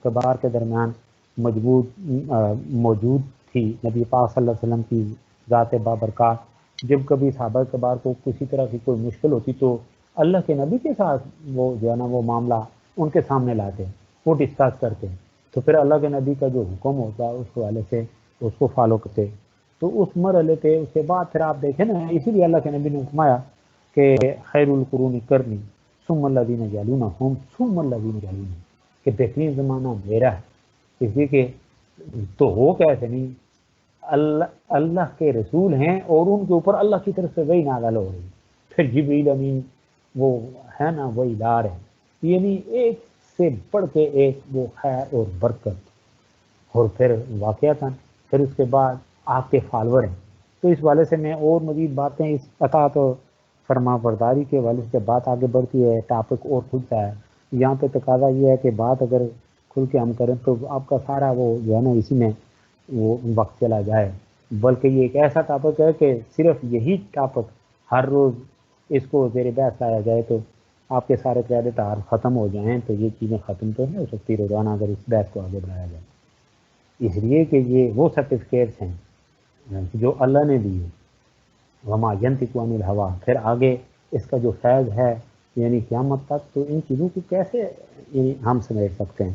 کبار کے درمیان موجود تھی. نبی پاک صلی اللہ علیہ وسلم کی ذات بابرکات، جب کبھی صحابہ کبار کو کسی طرح کی کوئی مشکل ہوتی تو اللہ کے نبی کے ساتھ وہ جو ہے نا وہ معاملہ ان کے سامنے لاتے، وہ ڈسکس کرتے. تو پھر اللہ کے نبی کا جو حکم ہوتا ہے اس حوالے سے اس کو فالو کرتے. تو اس مرحلے پہ اس کے بعد پھر آپ دیکھیں نا، اسی لیے اللہ کے نبی نے فرمایا کہ خیر القرون کرنی ثم الذین یلونہم ثم الذین یلونہم، کہ بہترین زمانہ میرا ہے. اس لیے کہ تو ہو کیسے نہیں، اللہ کے رسول ہیں اور ان کے اوپر اللہ کی طرف سے وہی نازل ہو رہی. پھر جبریل امین وہ ہے نا وہی دار ہے، یعنی ایک سے بڑھ کے ایک وہ خیر اور برکت. اور پھر واقعہ تھا پھر اس کے بعد آپ کے فالور ہیں. تو اس والے سے میں اور مزید باتیں اس اطاعت و فرما برداری کے والے سے بات آگے بڑھتی ہے، ٹاپک اور کھلتا ہے. یہاں پہ تقاضا یہ ہے کہ بات اگر کھل کے ہم کریں تو آپ کا سارا وہ جو ہے نا اسی میں وہ وقت چلا جائے. بلکہ یہ ایک ایسا ٹاپک ہے کہ صرف یہی ٹاپک ہر روز اس کو زیر بحث لایا جائے تو آپ کے سارے کریڈٹ ختم ہو جائیں. تو یہ چیزیں ختم تو نہیں ہو سکتی روزانہ اگر اس بحث کو آگے بڑھایا جائے. اس لیے کہ یہ وہ سرٹیفکیٹس ہیں جو اللہ نے دی ہے، وما ینطق عن الہوا. پھر آگے اس کا جو فیض ہے یعنی قیامت تک، تو ان چیزوں کو کیسے ہم سمجھ سکتے ہیں.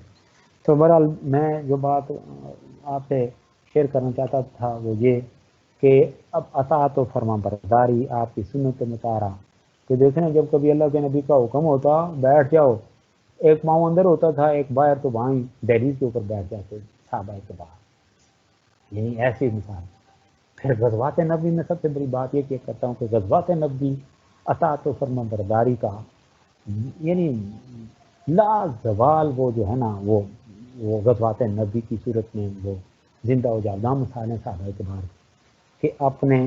تو بہرحال میں جو بات آپ سے شیئر کرنا چاہتا تھا وہ یہ کہ اب اطاعت و فرما برداری آپ کی سنت مطالعہ. تو دیکھیں جب کبھی اللہ کے نبی کا حکم ہوتا بیٹھ جاؤ، ایک پاؤں اندر ہوتا تھا ایک باہر، تو وہیں دہلیز کے اوپر بیٹھ جاتے صحابہ کے باہر. یعنی ایسی مثال. پھر غزوات نبی میں سب سے بڑی بات یہ کہ کرتا ہوں کہ غزوات نبی اطاعت و فرما برداری کا یعنی لا زوال وہ جو ہے نا وہ غزوات نبی کی صورت میں وہ زندہ و جاوداں مثال ہیں صحابہ کے بار کہ اپنے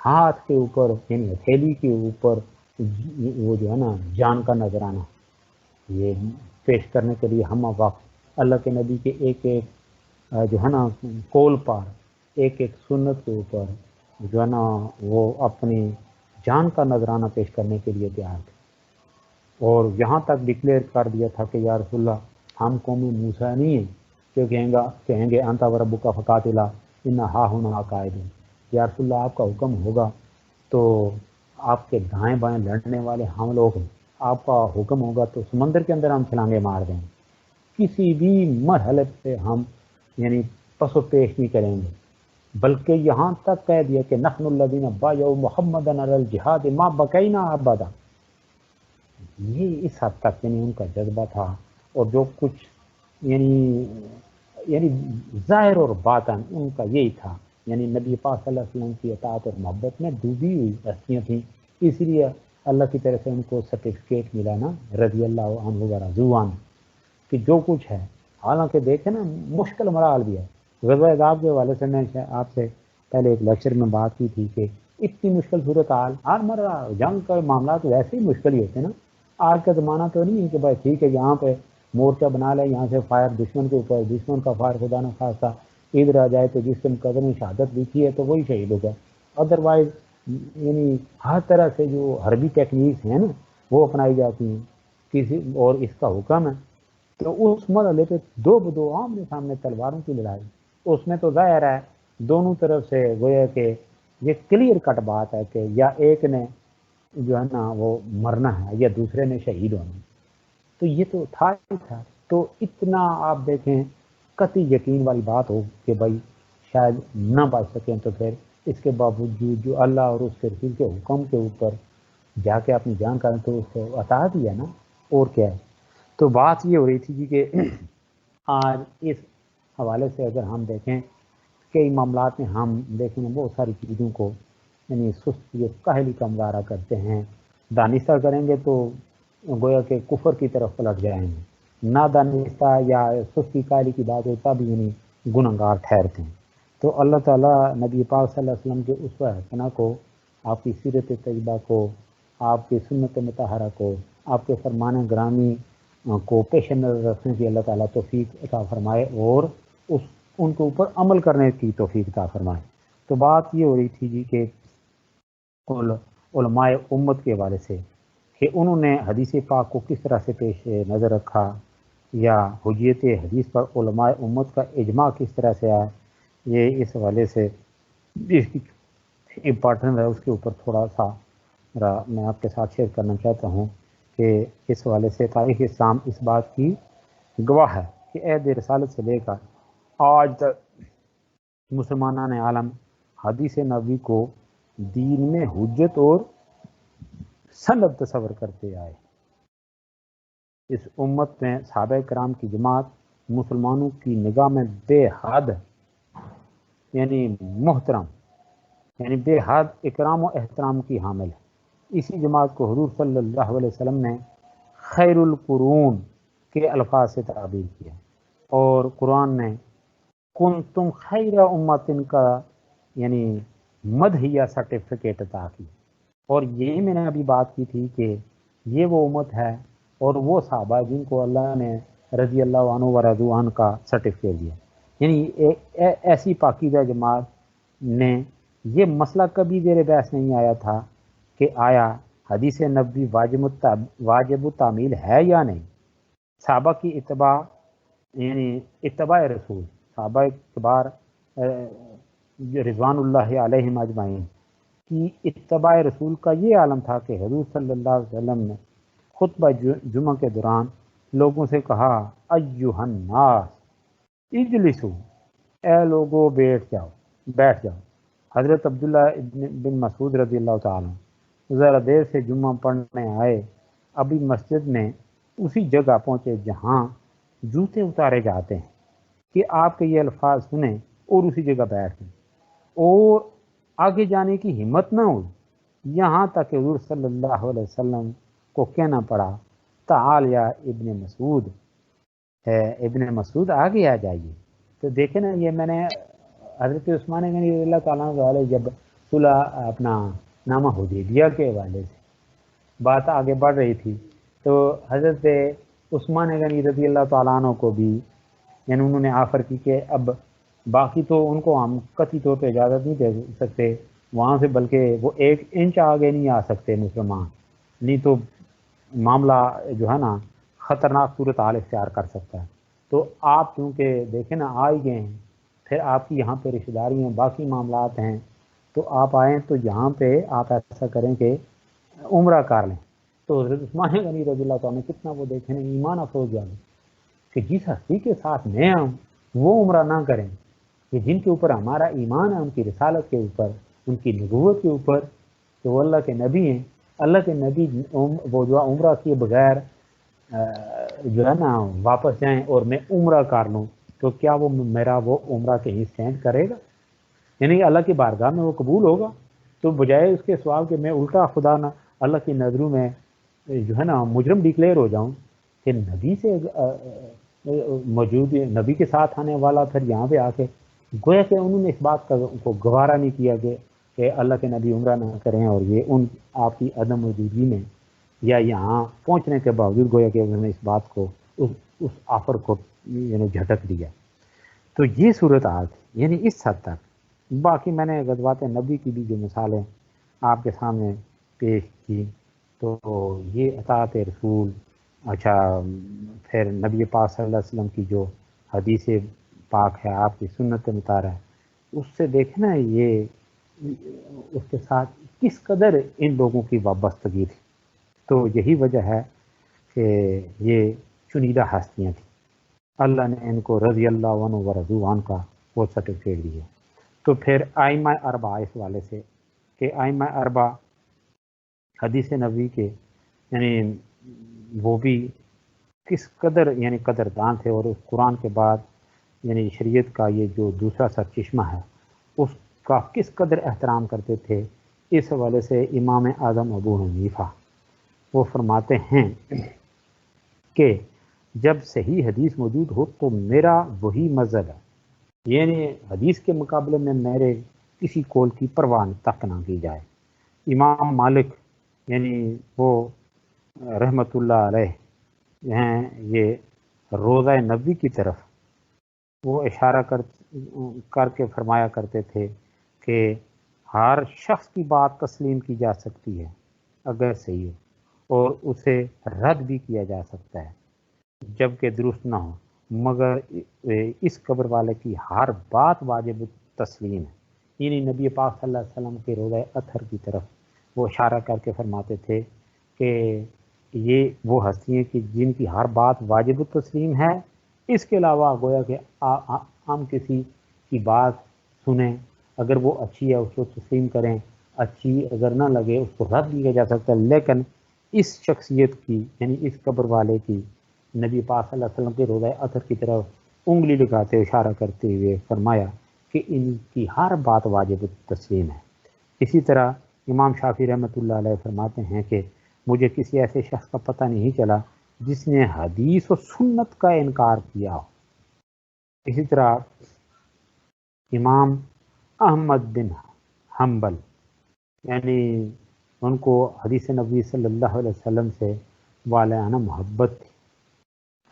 ہاتھ کے اوپر یعنی ہتھیلی کے اوپر وہ جو ہے نا جان کا نذرانہ یہ پیش کرنے کے لیے ہم وقت اللہ کے نبی کے ایک ایک جو ہے نا کول پر ایک ایک سنت کے اوپر جو ہے نا وہ اپنی جان کا نذرانہ پیش کرنے کے لیے تیار تھے. اور یہاں تک ڈکلیئر کر دیا تھا کہ یا رسول اللہ ہم قوم موسیٰ نہیں ہیں کہ کہیں گے انت و ربک فقاتلا انا ہا ہنا قاعدون. یا رسول اللہ آپ کا حکم ہوگا تو آپ کے دائیں بائیں لڑنے والے ہم لوگ ہیں، آپ کا حکم ہوگا تو سمندر کے اندر ہم چھلانگے مار دیں. کسی بھی مرحلے پہ ہم یعنی پس و پیش نہیں کریں گے. بلکہ یہاں تک کہہ دیا کہ نحن الذین بایعوا محمدا علی الجہاد ما بقینا ابدا. یہ اس حد تک یعنی ان کا جذبہ تھا. اور جو کچھ یعنی ظاہر اور باطن ان کا یہی تھا. یعنی نبی پاک صلی اللہ علیہ وسلم کی اطاعت اور محبت میں ڈوبی ہوئی ہستیاں تھیں. اس لیے اللہ کی طرف سے ان کو سرٹیفکیٹ ملا نا رضی اللہ عنہ و رضوا عنہ کہ جو کچھ ہے. حالانکہ دیکھیں نا مشکل مراحل بھی ہے. غزوہ احزاب کے حوالے سے میں آپ سے پہلے ایک لیکچر میں بات کی تھی کہ اتنی مشکل صورتحال ہر مرہ جنگ کا معاملات ویسے ہی مشکل ہی ہوتے ہیں نا. آج کا زمانہ تو نہیں ہے کہ بھائی ٹھیک ہے یہاں پہ مورچہ بنا لے، یہاں سے فائر دشمن کے اوپر، دشمن کا فائر خدا نہ خواستہ ادھر آ جائے تو جس دن قدر میں شہادت لکھی ہے تو وہی شہید ہوگا. ادروائز یعنی ہر طرح سے جو حربی ٹیکنیکس ہیں نا وہ اپنائی جاتی ہیں کسی اور اس کا حکم ہے. تو اس مرحلے پہ دو بدو آمنے سامنے تلواروں کی لڑائی، اس میں تو ظاہر ہے دونوں طرف سے گویا کہ یہ کلیئر کٹ بات ہے کہ یا ایک نے جو ہے نا وہ مرنا ہے یا دوسرے نے شہید ہونا. تو یہ تو تھا ہی تھا. تو اتنا آپ دیکھیں قطعی یقین والی بات ہو کہ بھائی شاید نہ بچ سکیں، تو پھر اس کے باوجود جو اللہ اور اس کے رسول کے حکم کے اوپر جا کے اپنی جان کریں تو اس کو اطاعت ہی ہے نا، اور کیا ہے. تو بات یہ ہو رہی تھی کہ آج اس حوالے سے اگر ہم دیکھیں کئی معاملات میں ہم دیکھیں بہت ساری چیزوں کو یعنی سستی اور کاہلی کا مظاہرہ کرتے ہیں، دانستہ کریں گے تو گویا کہ کفر کی طرف پلٹ جائیں گے، نہ دانستہ یا سستی کاہلی کی بات ہوتا بھی یعنی گنہگار ٹھہرتے ہیں۔ تو اللہ تعالیٰ نبی پاک صلی اللہ علیہ وسلم کے اسوہ حسنہ کو، آپ کی سیرت طیبہ کو، آپ کی سنت مطہرہ کو، آپ کے فرمان گرامی کو پیش نظر رکھنے کی اللہ تعالیٰ توفیق عطا فرمائے اور ان کے اوپر عمل کرنے کی توفیق عطا فرمائے۔ تو بات یہ ہو رہی تھی جی کہ علماء امت کے حوالے سے کہ انہوں نے حدیث پاک کو کس طرح سے پیش نظر رکھا، یا حجیت حدیث پر علماء امت کا اجماع کس طرح سے آیا، یہ اس حوالے سے اس کی امپارٹنٹ ہے، اس کے اوپر تھوڑا سا میں آپ کے ساتھ شیئر کرنا چاہتا ہوں کہ اس حوالے سے تاریخ اسلام اس بات کی گواہ ہے کہ عہد رسالت سے لے کر آج تک مسلمانان عالم حدیث نبوی کو دین میں حجت اور سند تصور کرتے آئے۔ اس امت میں صحابہ کرام کی جماعت مسلمانوں کی نگاہ میں بے حد یعنی محترم، یعنی بے حد اکرام و احترام کی حامل ہے۔ اسی جماعت کو حضور صلی اللہ علیہ وسلم نے خیر القرون کے الفاظ سے تعبیر کیا، اور قرآن نے کنتم خیر امتن کا یعنی مدحیہ سرٹیفکیٹ عطا کی، اور یہی میں نے ابھی بات کی تھی کہ یہ وہ امت ہے اور وہ صحابہ جن کو اللہ نے رضی اللہ عنہ و رضوا عنہ کا سرٹیفکیٹ دیا، یعنی ایسی پاکیزہ جماعت نے یہ مسئلہ کبھی زیر بحث نہیں آیا تھا کہ آیا حدیث نبوی واجب التعمیل ہے یا نہیں۔ صحابہ کی اتباع یعنی اتباع رسول، صحابہ کبار رضوان اللہ علیہم اجمعین کی اتباع رسول کا یہ عالم تھا کہ حضور صلی اللہ علیہ وسلم نے خطبہ جمعہ کے دوران لوگوں سے کہا ایھا الناس اجلسو، اے لوگو بیٹھ جاؤ۔ حضرت عبداللہ بن مسعود رضی اللہ تعالیٰ ذرا دیر سے جمعہ پڑھنے آئے، ابھی مسجد میں اسی جگہ پہنچے جہاں جوتے اتارے جاتے ہیں کہ آپ کے یہ الفاظ سنیں اور اسی جگہ بیٹھ گئے، اور آگے جانے کی ہمت نہ ہوئی، یہاں تک کہ حضور صلی اللہ علیہ وسلم کو کہنا پڑا تعال یا ابن مسعود، ابن مسعود آگے آ جائیے۔ تو دیکھیں نا، یہ میں نے حضرت عثمان غنی رضی اللہ تعالیٰ عنہ جب صلح اپنا نامہ حدیبیہ کے حوالے سے بات آگے بڑھ رہی تھی تو حضرت عثمان غنی رضی اللہ تعالیٰ عنہ کو بھی یعنی انہوں نے آفر کی کہ اب باقی تو ان کو ہم قطعی طور پہ اجازت نہیں دے سکتے وہاں سے، بلکہ وہ 1 انچ آگے نہیں آ سکتے مسلمان، نہیں تو معاملہ جو ہے نا خطرناک صورتحال اختیار کر سکتا ہے۔ تو آپ چونکہ دیکھیں نا آ ہی گئے ہیں، پھر آپ کی یہاں پہ رشتہ داری ہیں، باقی معاملات ہیں، تو آپ آئیں تو یہاں پہ آپ ایسا کریں کہ عمرہ کر لیں۔ تو حضرت عثمان غنی رضی اللہ تعالیٰ نے کتنا وہ دیکھیں ایمان افروز جانے کہ جس ہستی کے ساتھ میں ہوں وہ عمرہ نہ کریں، کہ جن کے اوپر ہمارا ایمان ہے، ان کی رسالت کے اوپر، ان کی نبوت کے اوپر، کہ وہ اللہ کے نبی ہیں، اللہ کے نبی وہ جو عمرہ کیے بغیر جو ہے نا واپس جائیں اور میں عمرہ کر لوں، تو کیا وہ میرا وہ عمرہ کہیں اسٹینڈ کرے گا؟ یعنی اللہ کی بارگاہ میں وہ قبول ہوگا؟ تو بجائے اس کے سوال کہ میں الٹا خدا نہ اللہ کی نظروں میں جو ہے نا مجرم ڈکلیئر ہو جاؤں، کہ نبی سے موجود نبی کے ساتھ آنے والا پھر یہاں پہ آ کے گویا کہ انہوں نے اس بات کو گوارا نہیں کیا کہ اللہ کے نبی عمرہ نہ کریں، اور یہ ان آپ کی عدم موجودگی میں یا یہاں پہنچنے کے باوجود گویا کہ انہوں نے اس بات کو اس آفر کو یعنی جھٹک دیا۔ تو یہ صورتحال تھی یعنی اس حد تک۔ باقی میں نے غزوات نبی کی بھی جو مثالیں آپ کے سامنے پیش کی، تو یہ اطاعت رسول، اچھا پھر نبی پاک صلی اللہ علیہ وسلم کی جو حدیث پاک ہے، آپ کی سنت مطالعہ ہے، اس سے دیکھیں نا یہ اس کے ساتھ کس قدر ان لوگوں کی وابستگی تھی۔ تو یہی وجہ ہے کہ یہ چنیدہ ہستیاں تھیں، اللہ نے ان کو رضی اللہ عنہ و رضوا عنہ کا وہ سرٹیفکیٹ دیا۔ تو پھر ائمہ اربعہ اس والے سے کہ ائمہ اربعہ حدیث نبوی کے یعنی وہ بھی کس قدر یعنی قدردان تھے، اور اس قرآن کے بعد یعنی شریعت کا یہ جو دوسرا سرچشمہ ہے اس کا کس قدر احترام کرتے تھے اس حوالے سے امام اعظم ابو حنیفہ وہ فرماتے ہیں کہ جب صحیح حدیث موجود ہو تو میرا وہی مذہب ہے، یعنی حدیث کے مقابلے میں میرے کسی قول کی پرواہ تک نہ کی جائے۔ امام مالک یعنی وہ رحمۃ اللہ علیہ ہیں، یہ روضہ نبوی کی طرف وہ اشارہ کر کے فرمایا کرتے تھے کہ ہر شخص کی بات تسلیم کی جا سکتی ہے اگر صحیح ہو، اور اسے رد بھی کیا جا سکتا ہے جبکہ درست نہ ہو، مگر اس قبر والے کی ہر بات واجب تسلیم ہے۔ یعنی نبی پاک صلی اللہ علیہ وسلم کے روضہ اطہر کی طرف وہ اشارہ کر کے فرماتے تھے کہ یہ وہ ہستی ہیں کہ جن کی ہر بات واجب تسلیم ہے، اس کے علاوہ گویا کہ ہم کسی کی بات سنیں، اگر وہ اچھی ہے اس کو تسلیم کریں، اچھی اگر نہ لگے اس کو رد کیا جا سکتا ہے، لیکن اس شخصیت کی یعنی اس قبر والے کی نبی پاک صلی اللہ علیہ وسلم کے روضہ اطہر کی طرف انگلی لگاتے اشارہ کرتے ہوئے فرمایا کہ ان کی ہر بات واجب تسلیم ہے۔ اسی طرح امام شافعی رحمۃ اللہ علیہ فرماتے ہیں کہ مجھے کسی ایسے شخص کا پتہ نہیں چلا جس نے حدیث و سنت کا انکار کیا ہو۔ اسی طرح امام احمد بن حنبل یعنی ان کو حدیث نبوی صلی اللہ علیہ وسلم سے والہانہ محبت تھی۔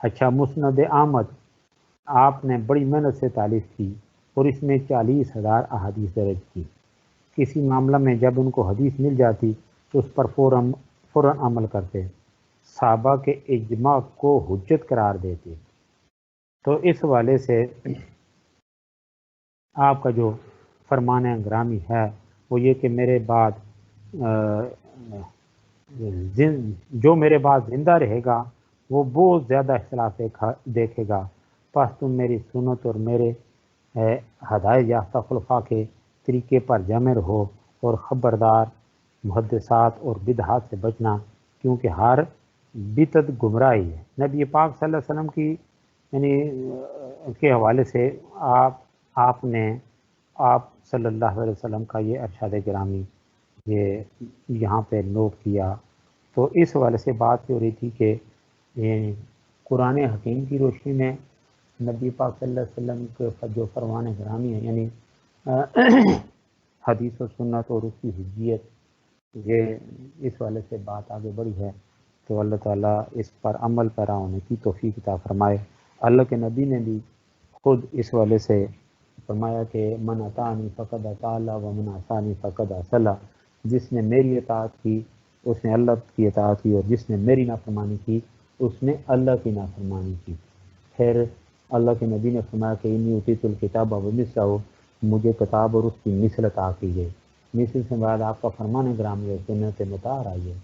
اچھا، مسند احمد آپ نے بڑی محنت سے تالیف کی اور اس میں 40,000 احادیث درج کی۔ کسی معاملہ میں جب ان کو حدیث مل جاتی تو اس پر فوراً عمل کرتے، صحابہ کے اجماع کو حجت قرار دیتے۔ تو اس حوالے سے آپ کا جو فرمان گرامی ہے وہ یہ کہ میرے بعد جو میرے بعد زندہ رہے گا وہ بہت زیادہ اختلاف دیکھے گا، پس تم میری سنت اور میرے ہدایت یافتہ خلفاء کے طریقے پر جمع رہو اور خبردار محدثات اور بدعات سے بچنا، کیونکہ ہر بدعت گمراہی ہے۔ نبی پاک صلی اللہ علیہ وسلم کی یعنی کے حوالے سے آپ صلی اللہ علیہ وسلم کا یہ ارشاد گرامی یہ یہاں پہ نوٹ کیا، تو اس حوالے سے بات ہو رہی تھی کہ قرآن حکیم کی روشنی میں نبی پاک صلی اللہ علیہ وسلم کے جو فرمان گرامی ہے یعنی حدیث و سنت اور اس کی حجیت، یہ اس والے سے بات آگے بڑھی ہے، تو اللہ تعالیٰ اس پر عمل پیرا ہونے کی توفیق عطا فرمائے۔ اللہ کے نبی نے بھی خود اس والے سے فرمایا کہ من اطاعنی فقد اطاع اللہ ومن عصانی فقد عصی اللہ، جس نے میری اطاعت کی اس نے اللہ کی اطاعت کی، اور جس نے میری نافرمانی کی اس نے اللہ کی نافرمانی کی۔ پھر اللہ کے نبی نے فرمایا کہ انی اوتیت الکتاب ومثلہ، مجھے کتاب اور اس کی مثل عطا کی گئی۔ مثل سے بعد آپ کا فرمان گرامی اور سنت مطہر آئی ہے،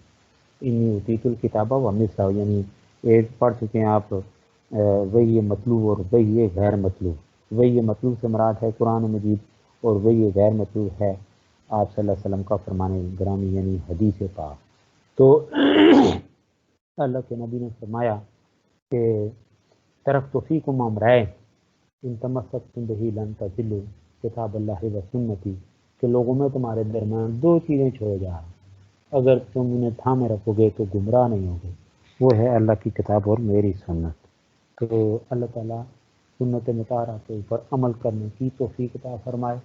انی اوتیت الکتاب ومثلہ، یعنی ایک پڑھ چکے ہیں آپ وہی مطلوب اور وہی غیر مطلوب۔ وہی مطلوب سے مراد ہے قرآن مجید، اور وہی غیر مطلوب ہے آپ صلی اللہ علیہ وسلم کا فرمان گرامی یعنی حدیث پاک۔ تو اللہ کے نبی نے فرمایا کہ ترکت فیکم امرین ان تمسکتم بہ لن تضلوا، کتاب اللہ و سنتی، کہ لوگوں میں تمہارے درمیان دو چیزیں چھوڑے جا رہے ہیں، اگر تم انہیں تھامے رکھو گے تو گمراہ نہیں ہوگے، وہ ہے اللہ کی کتاب اور میری سنت۔ تو اللہ تعالیٰ سنت مطہرہ کے اوپر عمل کرنے کی توفیق عطا فرمائے۔